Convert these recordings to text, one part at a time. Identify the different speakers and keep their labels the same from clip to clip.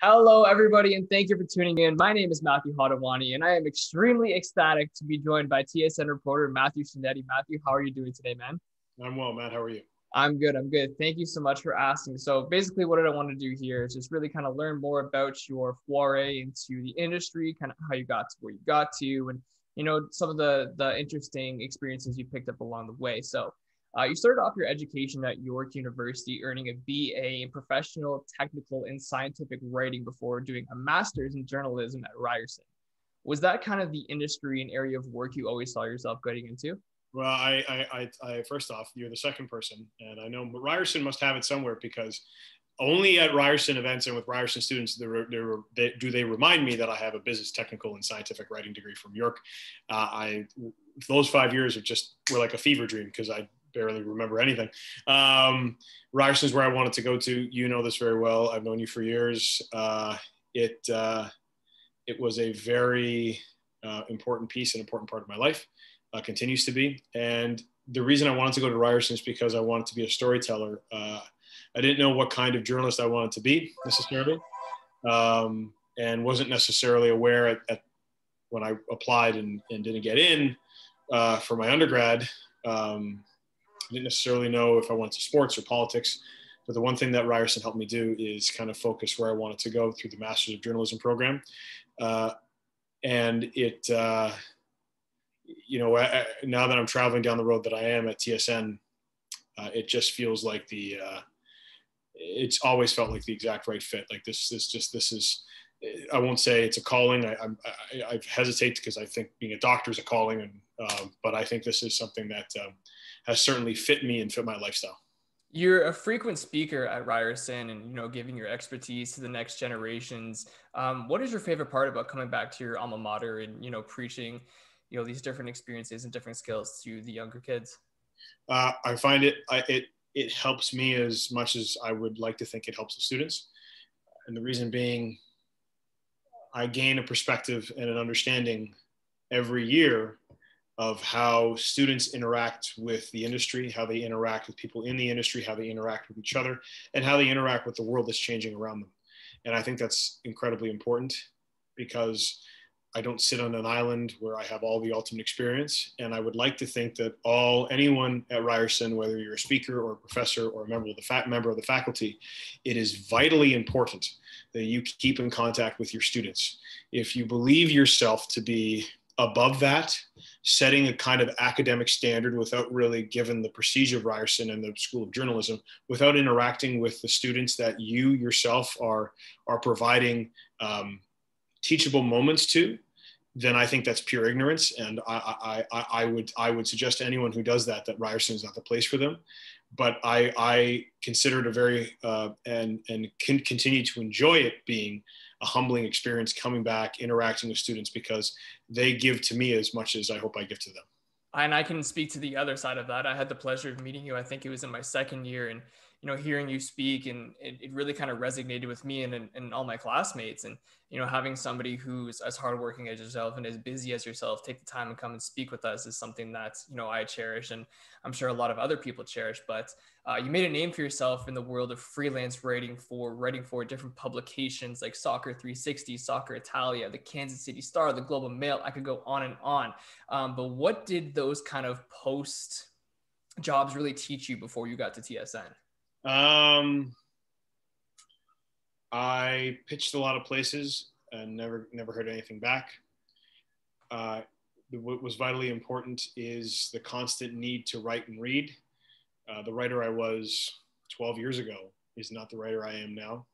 Speaker 1: Hello, everybody, and thank you for tuning in. My name is Matthew Hadawani, and I am extremely ecstatic to be joined by TSN reporter Matthew Scianitti. Matthew, how are you doing today, man?
Speaker 2: I'm well, Matt. How are you?
Speaker 1: I'm good. I'm good. Thank you so much for asking. So basically what I want to do here is just really kind of learn more about your foray into the industry, kind of how you got to where you got to, and some of the interesting experiences you picked up along the way. So you started off your education at York University, earning a BA in professional, technical, and scientific writing before doing a master's in journalism at Ryerson. Was that kind of the industry and area of work you always saw yourself getting into?
Speaker 2: Well, I first off, you're the second person, and I know Ryerson must have it somewhere because only at Ryerson events and with Ryerson students do they remind me that I have a business, technical, and scientific writing degree from York. Those 5 years were like a fever dream because I barely remember anything. Ryerson's where I wanted to go to. You know this very well. I've known you for years. It was a very important piece and important part of my life. Continues to be. And the reason I wanted to go to Ryerson is because I wanted to be a storyteller. I didn't know what kind of journalist I wanted to be necessarily, and wasn't necessarily aware when I applied and didn't get in for my undergrad. I didn't necessarily know if I went to sports or politics, but the one thing that Ryerson helped me do is kind of focus where I wanted to go through the Masters of Journalism program. And it, now that I'm traveling down the road that I am at TSN, it just feels like it's always felt like the exact right fit. Like this is, I won't say it's a calling. I hesitate because I think being a doctor is a calling, but I think this is something that has certainly fit me and fit my lifestyle.
Speaker 1: You're a frequent speaker at Ryerson and, giving your expertise to the next generations. What is your favorite part about coming back to your alma mater and, preaching, these different experiences and different skills to the younger kids?
Speaker 2: I find it helps me as much as I would like to think it helps the students. And the reason being, I gain a perspective and an understanding every year of how students interact with the industry, how they interact with people in the industry, how they interact with each other, and how they interact with the world that's changing around them. And I think that's incredibly important because I don't sit on an island where I have all the ultimate experience. And I would like to think that anyone at Ryerson, whether you're a speaker or a professor or a member of the faculty, it is vitally important that you keep in contact with your students. If you believe yourself to be above that, setting a kind of academic standard without really given the prestige of Ryerson and the School of Journalism, without interacting with the students that you yourself are providing teachable moments to, then I think that's pure ignorance. And I would suggest to anyone who does that Ryerson is not the place for them. But I consider it a very and can continue to enjoy it being a humbling experience coming back, interacting with students because they give to me as much as I hope I give to them.
Speaker 1: And I can speak to the other side of that. I had the pleasure of meeting you. I think it was in my second year, and hearing you speak, and it really kind of resonated with me and all my classmates. And having somebody who's as hardworking as yourself and as busy as yourself take the time and come and speak with us is something that I cherish, and I'm sure a lot of other people cherish. But you made a name for yourself in the world of freelance writing for different publications like Soccer 360, Soccer Italia, the Kansas City Star, the Global Mail. I could go on and on. But what did those kind of post jobs really teach you before you got to TSN?
Speaker 2: I pitched a lot of places and never heard anything back. What was vitally important is the constant need to write and read. The writer I was 12 years ago is not the writer I am now.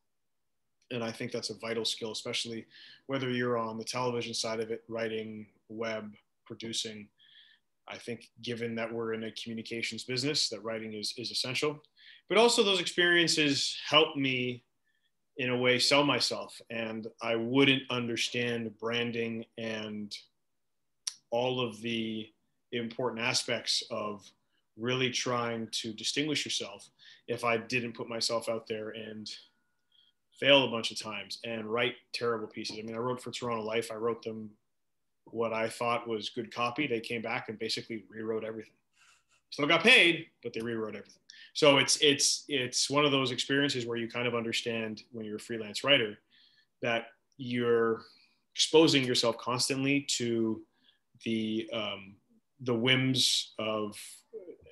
Speaker 2: And I think that's a vital skill, especially whether you're on the television side of it, writing, web, producing. I think given that we're in a communications business, that writing is essential. But also those experiences help me in a way sell myself. And I wouldn't understand branding and all of the important aspects of really trying to distinguish yourself if I didn't put myself out there and fail a bunch of times and write terrible pieces. I mean, I wrote for Toronto Life. I wrote them what I thought was good copy. They came back and basically rewrote everything. Still got paid, but they rewrote everything. So it's one of those experiences where you kind of understand when you're a freelance writer that you're exposing yourself constantly to the whims of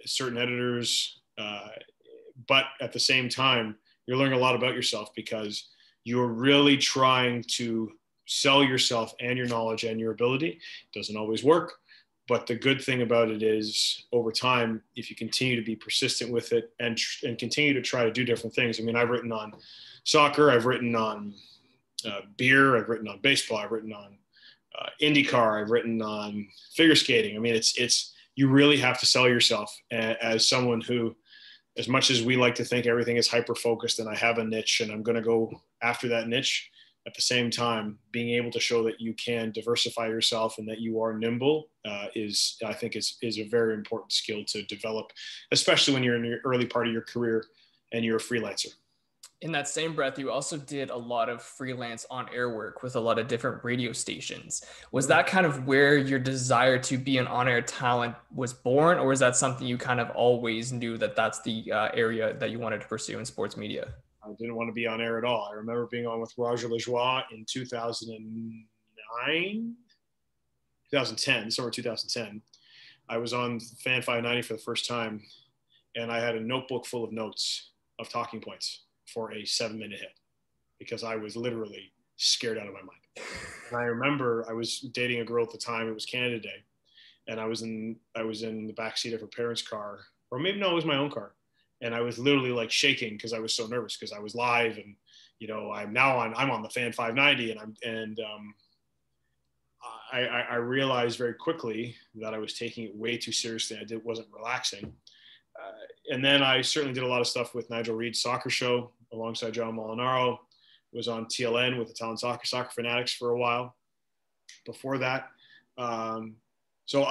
Speaker 2: certain editors, but at the same time, you're learning a lot about yourself because you're really trying to sell yourself and your knowledge and your ability. It doesn't always work, but the good thing about it is over time, if you continue to be persistent with it and continue to try to do different things. I mean, I've written on soccer, I've written on beer, I've written on baseball, I've written on IndyCar, I've written on figure skating. I mean, it's you really have to sell yourself as someone who, as much as we like to think everything is hyper focused and I have a niche and I'm going to go after that niche, at the same time, being able to show that you can diversify yourself and that you are nimble is a very important skill to develop, especially when you're in your early part of your career and you're a freelancer.
Speaker 1: In that same breath, you also did a lot of freelance on-air work with a lot of different radio stations. Was that kind of where your desire to be an on-air talent was born, or is that something you kind of always knew that that's the area that you wanted to pursue in sports media?
Speaker 2: I didn't want to be on air at all. I remember being on with Roger Lajoie in 2010, summer 2010. I was on Fan 590 for the first time, and I had a notebook full of notes of talking points for a 7-minute hit because I was literally scared out of my mind. And I remember I was dating a girl at the time. It was Canada Day, and I was in the backseat of her parents' car, or maybe no, it was my own car. And I was literally like shaking because I was so nervous because I was live, and I'm on the Fan 590, and I realized very quickly that I was taking it way too seriously. Wasn't relaxing. And then I certainly did a lot of stuff with Nigel Reed's soccer show alongside John Molinaro. Was on TLN with the Talent Soccer Fanatics for a while before that. So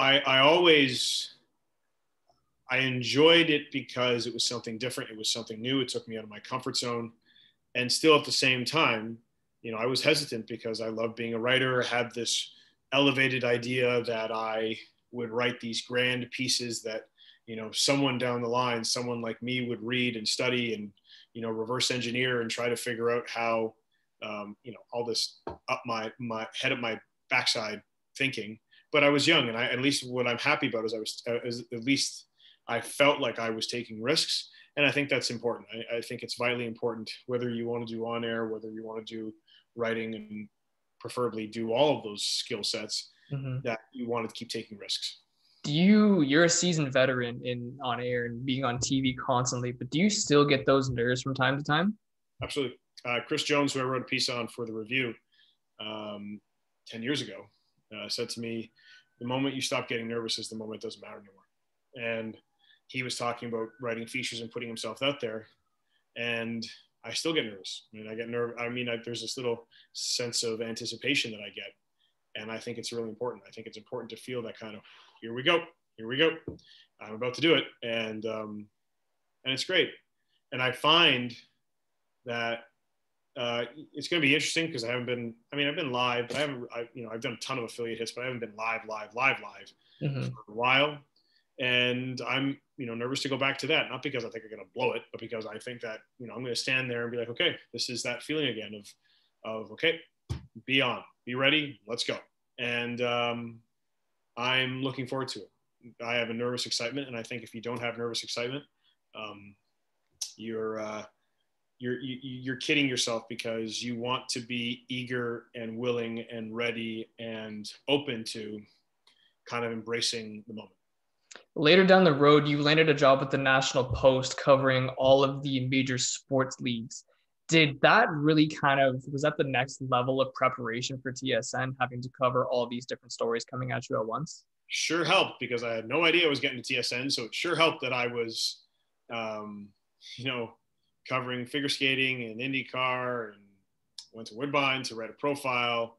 Speaker 2: I enjoyed it because it was something different. It was something new. It took me out of my comfort zone. And still at the same time, I was hesitant because I loved being a writer. I had this elevated idea that I would write these grand pieces that, someone down the line, someone like me would read and study and, reverse engineer and try to figure out how, all this up my head up my backside thinking. But I was young, and at least what I'm happy about is at least I felt like I was taking risks. And I think that's important. I think it's vitally important, whether you want to do on air, whether you want to do writing, and preferably do all of those skill sets, that you want to keep taking risks.
Speaker 1: You're a seasoned veteran in on air and being on TV constantly, but do you still get those nerves from time to time?
Speaker 2: Absolutely. Chris Jones, who I wrote a piece on for the Review 10 years ago, said to me, the moment you stop getting nervous is the moment it doesn't matter anymore. And he was talking about writing features and putting himself out there. And I still get nervous. I mean, I get nervous. I mean, there's this little sense of anticipation that I get. And I think it's really important. I think it's important to feel that kind of, here we go. I'm about to do it. And it's great. And I find that it's going to be interesting because I've been live, but I've done a ton of affiliate hits, but I haven't been live for a while. And I'm, nervous to go back to that, not because I think I'm going to blow it, but because I think that, I'm going to stand there and be like, okay, this is that feeling again of okay, be on, be ready, let's go. And I'm looking forward to it. I have a nervous excitement. And I think if you don't have nervous excitement, you're kidding yourself because you want to be eager and willing and ready and open to kind of embracing the moment.
Speaker 1: Later down the road, you landed a job with the National Post covering all of the major sports leagues. Did that really was that the next level of preparation for TSN, having to cover all these different stories coming at you at once?
Speaker 2: Sure helped because I had no idea I was getting to TSN. So it sure helped that I was, covering figure skating and IndyCar, and went to Woodbine to write a profile,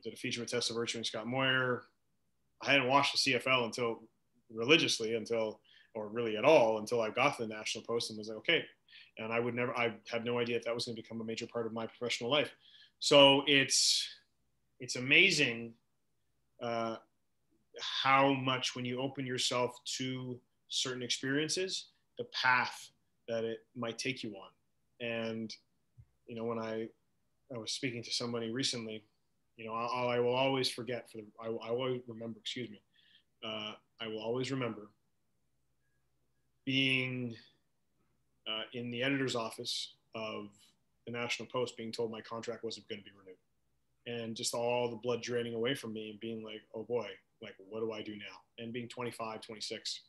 Speaker 2: did a feature with Tessa Virtue and Scott Moyer. I hadn't watched the CFL religiously or really at all until I got to the National Post and was like, okay. And I had no idea that was going to become a major part of my professional life. So it's amazing how much, when you open yourself to certain experiences, the path that it might take you on. And, when I I was speaking to somebody recently. I will always forget I will always remember, excuse me. I will always remember being in the editor's office of the National Post, being told my contract wasn't going to be renewed, and just all the blood draining away from me, and being like, oh boy, like, what do I do now? And being 25, 26,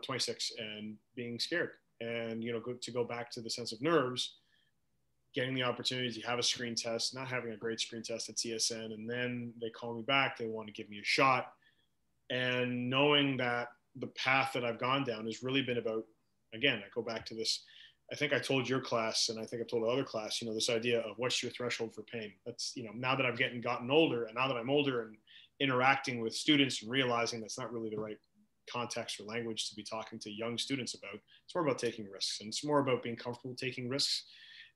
Speaker 2: 26, and being scared. And, to go back to the sense of nerves, getting the opportunity to have a screen test, not having a great screen test at TSN, and then they call me back, they want to give me a shot. And knowing that the path that I've gone down has really been about, again, I go back to this, I think I told your class, and I think I've told the other class, this idea of what's your threshold for pain. That's, now that I've gotten older, and now that I'm older and interacting with students and realizing that's not really the right context or language to be talking to young students about. It's more about taking risks, and it's more about being comfortable taking risks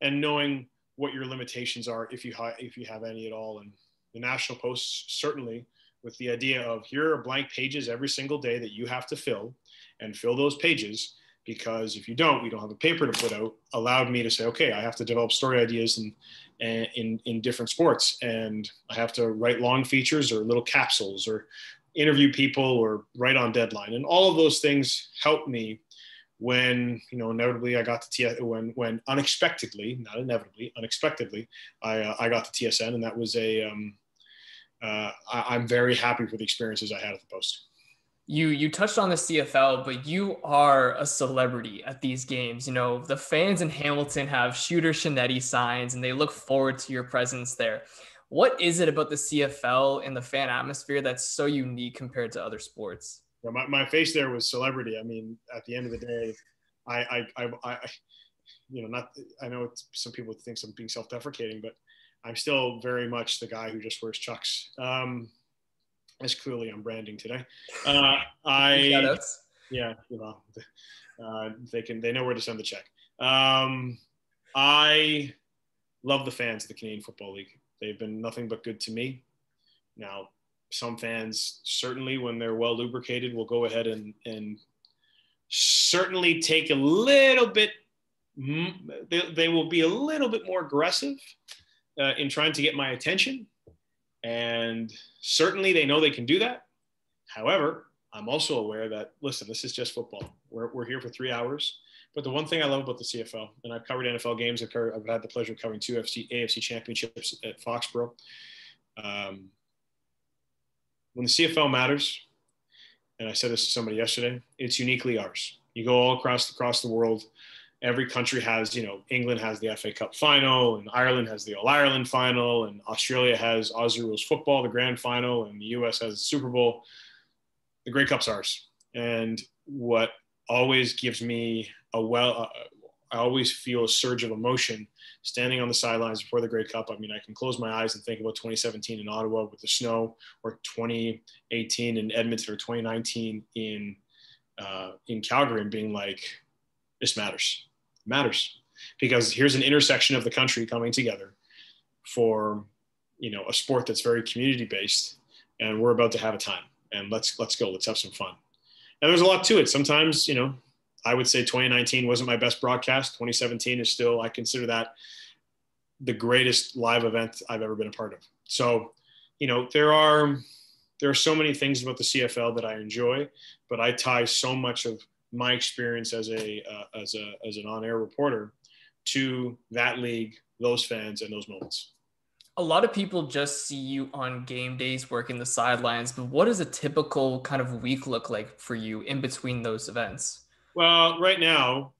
Speaker 2: and knowing what your limitations are, if you have any at all. And the National Post, certainly, with the idea of, here are blank pages every single day that you have to fill, and fill those pages, because if you don't, we don't have a paper to put out, allowed me to say, okay, I have to develop story ideas in different sports, and I have to write long features or little capsules, or interview people, or write on deadline. And all of those things helped me when, inevitably I got to when unexpectedly, not inevitably, unexpectedly, I got to TSN, and that was I'm very happy for the experiences I had at the Post.
Speaker 1: You touched on the CFL, but you are a celebrity at these games. The fans in Hamilton have Shooter Scianitti signs, and they look forward to your presence there. What is it about the CFL and the fan atmosphere that's so unique compared to other sports?
Speaker 2: Yeah, my face there was celebrity. I mean, at the end of the day, I know some people think I'm being self-deprecating, but I'm still very much the guy who just wears Chucks. As clearly I'm branding today.
Speaker 1: Shoutouts.
Speaker 2: Yeah, they know where to send the check. I love the fans of the Canadian Football League. They've been nothing but good to me. Now, some fans, certainly when they're well lubricated, will go ahead and certainly take a little bit, they will be a little bit more aggressive in trying to get my attention. And certainly they know they can do that. However, I'm also aware that, listen, this is just football. We're here for 3 hours. But the one thing I love about the CFL, and I've covered NFL games, I've had the pleasure of covering 2 AFC championships at Foxborough. When the CFL matters, and I said this to somebody yesterday, it's uniquely ours. You go all across the world. Every country has, England has the FA Cup final, and Ireland has the All-Ireland final, and Australia has Aussie Rules football, the grand final, and the US has the Super Bowl. The Grey Cup's ours. And what always gives me I always feel a surge of emotion standing on the sidelines before the Grey Cup. I mean, I can close my eyes and think about 2017 in Ottawa with the snow, or 2018 in Edmonton, or 2019 in Calgary, and being like, this matters. It matters, because here's an intersection of the country coming together for, a sport that's very community based, and we're about to have a time, and let's go, let's have some fun. And there's a lot to it. Sometimes, I would say 2019 wasn't my best broadcast. 2017 is still, I consider that the greatest live event I've ever been a part of. So, there are so many things about the CFL that I enjoy, but I tie so much of my experience as an on-air reporter to that league, those fans, and those moments.
Speaker 1: A lot of people just see you on game days working the sidelines, but what does a typical kind of week look like for you in between those events?
Speaker 2: Well, right now,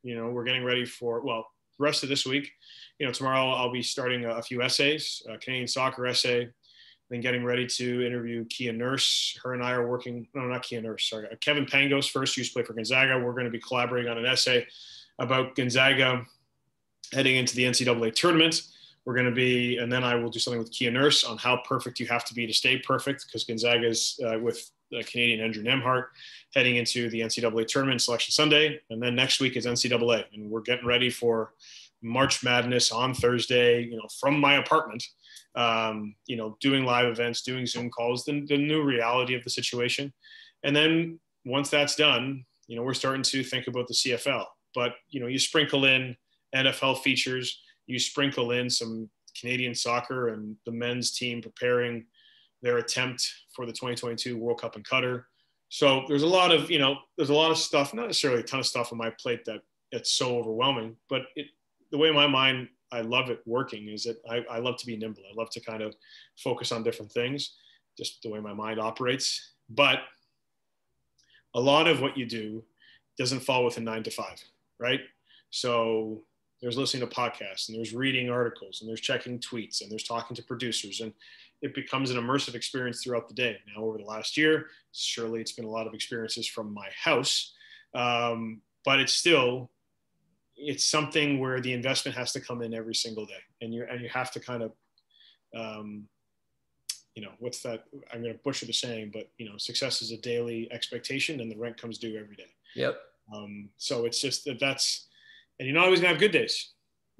Speaker 2: we're getting ready for, the rest of this week. Tomorrow I'll be starting a few essays, a Canadian soccer essay, then getting ready to interview Kia Nurse. Her and I are working, no, not Kia Nurse, sorry. Kevin Pangos first used to play for Gonzaga. We're going to be collaborating on an essay about Gonzaga heading into the NCAA tournament. We're going to be, and then I will do something with Kia Nurse on how perfect you have to be to stay perfect, because Gonzaga is with Canadian Andrew Nemhart heading into the NCAA tournament Selection Sunday. And then next week is NCAA. And we're getting ready for March Madness on Thursday, from my apartment, doing live events, doing Zoom calls, the new reality of the situation. And then once that's done, we're starting to think about the CFL. But, you sprinkle in NFL features, you sprinkle in some Canadian soccer and the men's team preparing their attempt for the 2022 World Cup in Qatar. So there's a lot of, there's a lot of stuff, not necessarily a ton of stuff on my plate that it's so overwhelming, but the way my mind, I love it working is that I love to be nimble. I love to kind of focus on different things, just the way my mind operates. But a lot of what you do doesn't fall within 9 to 5, right? So there's listening to podcasts, and there's reading articles, and there's checking tweets, and there's talking to producers, and it becomes an immersive experience throughout the day. Now, over the last year, surely it's been a lot of experiences from my house, but it's something where the investment has to come in every single day, and you have to kind of, what's that? I'm going to butcher the saying, but success is a daily expectation, and the rent comes due every day.
Speaker 1: Yep.
Speaker 2: So it's just that's, and you're not always gonna have good days.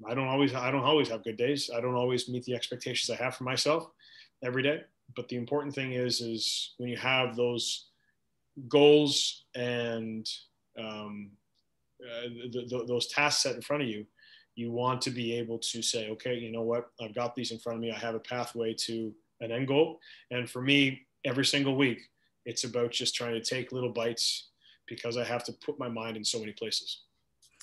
Speaker 2: I don't always have good days. I don't always meet the expectations I have for myself every day. But the important thing is when you have those goals and those tasks set in front of you, you want to be able to say, okay, you know what? I've got these in front of me. I have a pathway to an end goal. And for me, every single week, it's about just trying to take little bites because I have to put my mind in so many places.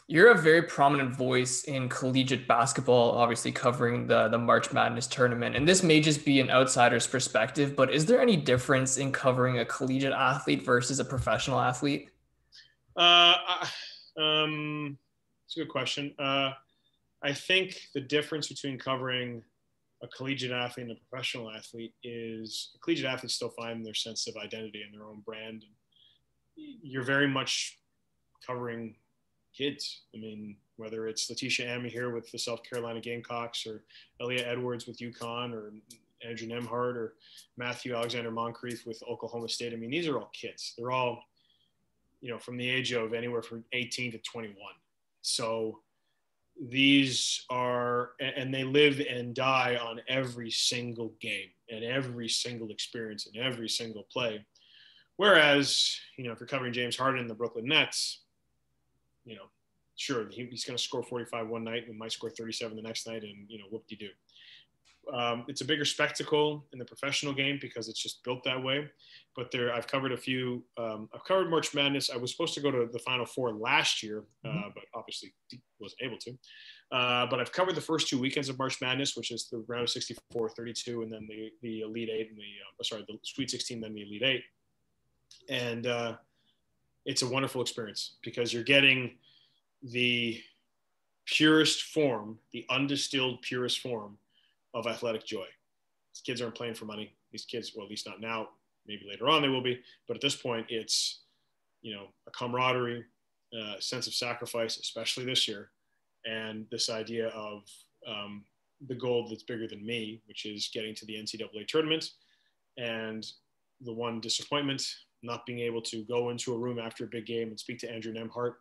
Speaker 1: You're a very prominent voice in collegiate basketball, obviously covering the March Madness tournament. And this may just be an outsider's perspective, but is there any difference in covering a collegiate athlete versus a professional athlete?
Speaker 2: It's a good question. I think the difference between covering a collegiate athlete and a professional athlete is a collegiate athletes still find their sense of identity and their own brand. You're very much covering kids. I mean, whether it's Letitia Amy here with the South Carolina Gamecocks, or Elliot Edwards with UConn, or Andrew Nemhart, or Matthew Alexander Moncrief with Oklahoma State. I mean, these are all kids. They're all, from the age of anywhere from 18 to 21. So these are, and they live and die on every single game and every single experience and every single play. Whereas, if you're covering James Harden and the Brooklyn Nets, sure, he's going to score 45 one night and might score 37 the next night, and whoop-de-doo. It's a bigger spectacle in the professional game because it's just built that way. But I've covered a few. I've covered March Madness. I was supposed to go to the Final Four last year, but obviously wasn't able to. But I've covered the first 2 weekends of March Madness, which is the round of 64, 32, and then the Elite Eight and the Sweet 16, then the Elite Eight. And it's a wonderful experience because you're getting the purest form, the undistilled purest form of athletic joy. These kids aren't playing for money. These kids, well, at least not now, maybe later on they will be, but at this point it's, a camaraderie, sense of sacrifice, especially this year. And this idea of the goal that's bigger than me, which is getting to the NCAA tournament. And the one disappointment, not being able to go into a room after a big game and speak to Andrew Nemhart.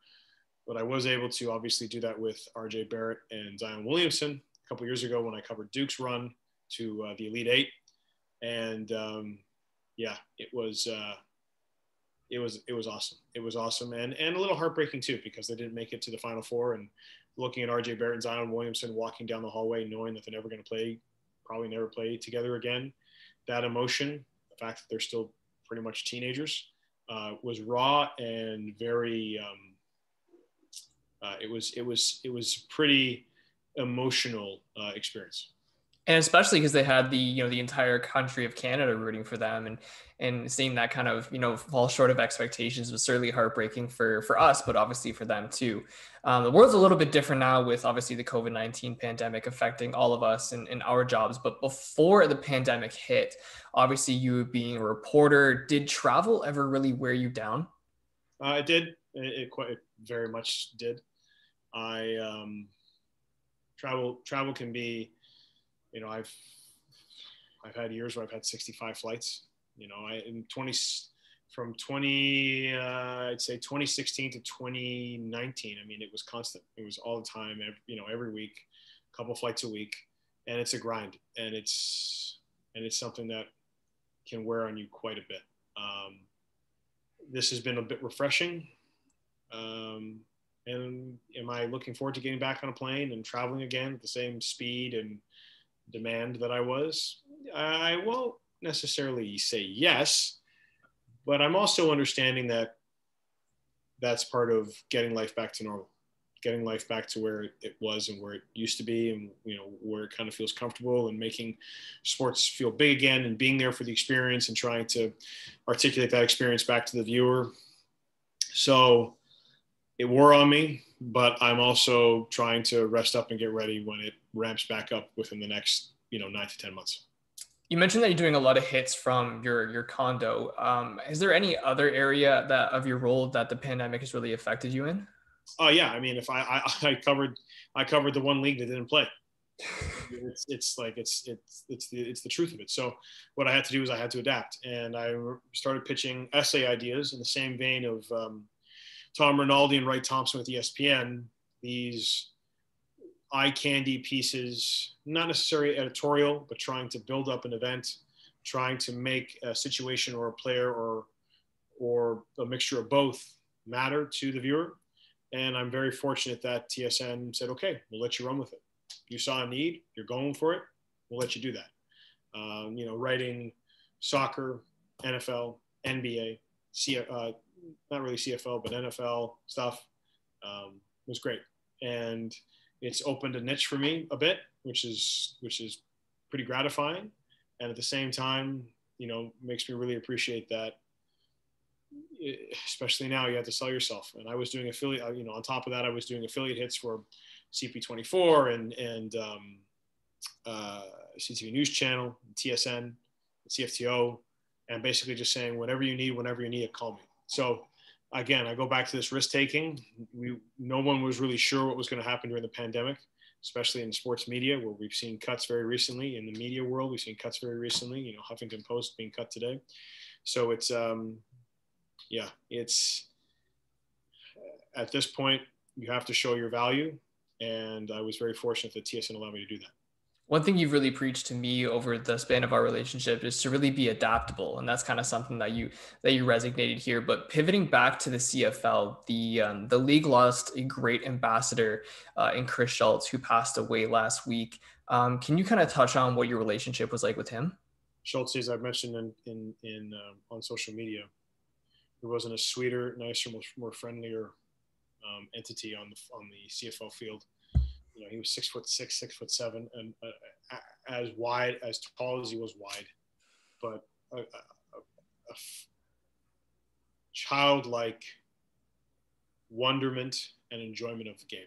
Speaker 2: But I was able to obviously do that with RJ Barrett and Zion Williamson a couple years ago when I covered Duke's run to the Elite Eight. And it was awesome. It was awesome and a little heartbreaking too, because they didn't make it to the Final Four, and looking at RJ Barrett and Zion Williamson walking down the hallway, knowing that they're never going to probably never play together again. That emotion, the fact that they're still pretty much teenagers, was raw and very, it was pretty emotional experience.
Speaker 1: And especially because they had the entire country of Canada rooting for them, and seeing that kind of fall short of expectations was certainly heartbreaking for us, but obviously for them too. The world's a little bit different now with obviously the COVID-19 pandemic affecting all of us in our jobs. But before the pandemic hit, obviously you being a reporter, did travel ever really wear you down?
Speaker 2: It did. It very much did. Travel can be. I've had years where I've had 65 flights. I'd say 2016 to 2019. I mean, it was constant. It was all the time. Every week, a couple flights a week, and it's a grind. And it's something that can wear on you quite a bit. This has been a bit refreshing. And am I looking forward to getting back on a plane and traveling again at the same speed and demand that I was? I won't necessarily say yes, but I'm also understanding that that's part of getting life back to normal, getting life back to where it was and where it used to be, and where it kind of feels comfortable, and making sports feel big again, and being there for the experience and trying to articulate that experience back to the viewer. So it wore on me, but I'm also trying to rest up and get ready when it ramps back up within the next 9 to 10 months.
Speaker 1: You mentioned that you're doing a lot of hits from your condo. Is there any other area that of your role that the pandemic has really affected you in?
Speaker 2: Oh yeah, I mean, if I covered the one league that didn't play. It's the truth of it. So what I had to do is I had to adapt, and I started pitching essay ideas in the same vein of Tom Rinaldi and Wright Thompson with ESPN. These eye candy pieces, not necessarily editorial, but trying to build up an event, trying to make a situation or a player or a mixture of both matter to the viewer. And I'm very fortunate that TSN said, okay, we'll let you run with it. You saw a need, you're going for it, we'll let you do that. Writing soccer, NFL, NBA, not really CFL, but NFL stuff was great. And it's opened a niche for me a bit, which is pretty gratifying. And at the same time, makes me really appreciate that, especially now, you have to sell yourself. And I was doing affiliate, on top of that, I was doing affiliate hits for CP24 and CTV News Channel, TSN, CFTO, and basically just saying, whenever you need it, call me. So again, I go back to this risk taking. No one was really sure what was going to happen during the pandemic, especially in sports media, where we've seen cuts very recently. In the media world, we've seen cuts very recently. Huffington Post being cut today. So it's at this point, you have to show your value, and I was very fortunate that TSN allowed me to do that.
Speaker 1: One thing you've really preached to me over the span of our relationship is to really be adaptable, and that's kind of something that you resonated here. But pivoting back to the CFL, the league lost a great ambassador in Chris Schultz, who passed away last week. Can you kind of touch on what your relationship was like with him?
Speaker 2: Schultz, as I've mentioned in on social media, there wasn't a sweeter, nicer, more friendlier entity on the CFL field. He was 6'6", 6'7", and as tall as he was wide, but a childlike wonderment and enjoyment of the game.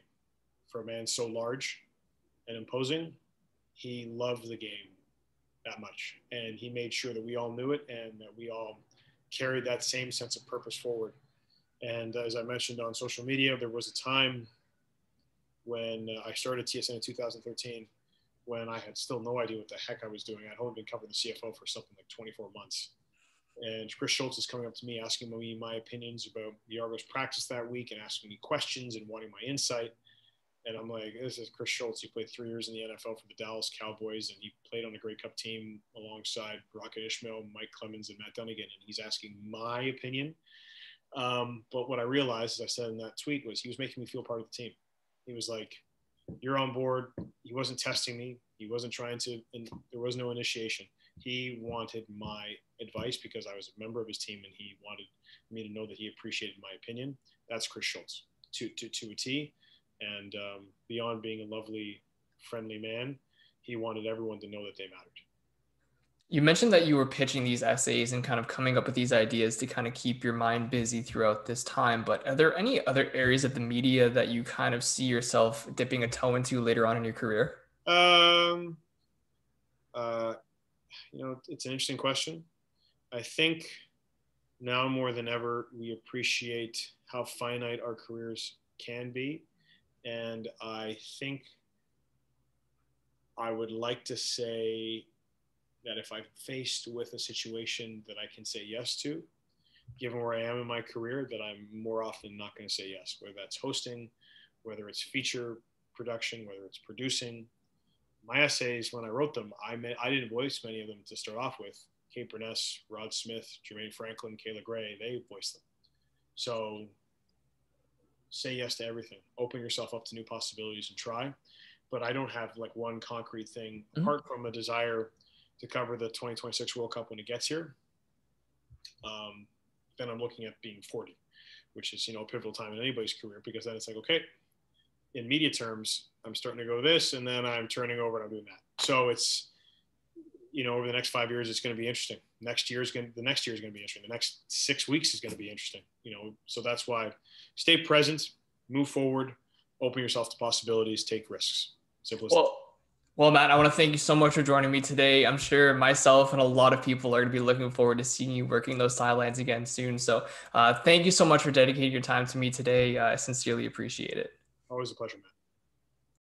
Speaker 2: For a man so large and imposing, he loved the game that much, and he made sure that we all knew it and that we all carried that same sense of purpose forward. And as I mentioned on social media, there was a time when I started TSN in 2013, when I had still no idea what the heck I was doing. I'd only been covering the CFO for something like 24 months. And Chris Schultz is coming up to me, asking me my opinions about the Argos practice that week, and asking me questions and wanting my insight. And I'm like, this is Chris Schultz. He played 3 years in the NFL for the Dallas Cowboys, and he played on a Grey Cup team alongside Rocket Ishmael, Mike Clemens, and Matt Dunnigan. And he's asking my opinion. But what I realized, as I said in that tweet, was he was making me feel part of the team. He was like, you're on board. He wasn't testing me. He wasn't trying to, and there was no initiation. He wanted my advice because I was a member of his team, and he wanted me to know that he appreciated my opinion. That's Chris Schultz to a T. And beyond being a lovely, friendly man, he wanted everyone to know that they mattered.
Speaker 1: You mentioned that you were pitching these essays and kind of coming up with these ideas to kind of keep your mind busy throughout this time. But are there any other areas of the media that you kind of see yourself dipping a toe into later on in your career?
Speaker 2: It's an interesting question. I think now more than ever, we appreciate how finite our careers can be. And I think I would like to say that if I'm faced with a situation that I can say yes to, given where I am in my career, that I'm more often not going to say yes, whether that's hosting, whether it's feature production, whether it's producing. My essays, when I wrote them, I didn't voice many of them to start off with. Kate Burness, Rod Smith, Jermaine Franklin, Kayla Gray, they voiced them. So say yes to everything, open yourself up to new possibilities and try. But I don't have like one concrete thing apart from a desire to cover the 2026 World Cup when it gets here. Then I'm looking at being 40, which is, a pivotal time in anybody's career, because then it's like, okay, in media terms, I'm starting to go this, and then I'm turning over and I'm doing that. So it's, over the next 5 years, it's going to be interesting. The next year is going to be interesting. The next 6 weeks is going to be interesting. So that's why stay present, move forward, open yourself to possibilities, take risks. Simple as that.
Speaker 1: Well, Matt, I want to thank you so much for joining me today. I'm sure myself and a lot of people are going to be looking forward to seeing you working those sidelines again soon. So thank you so much for dedicating your time to me today. I sincerely appreciate it.
Speaker 2: Always a pleasure, man.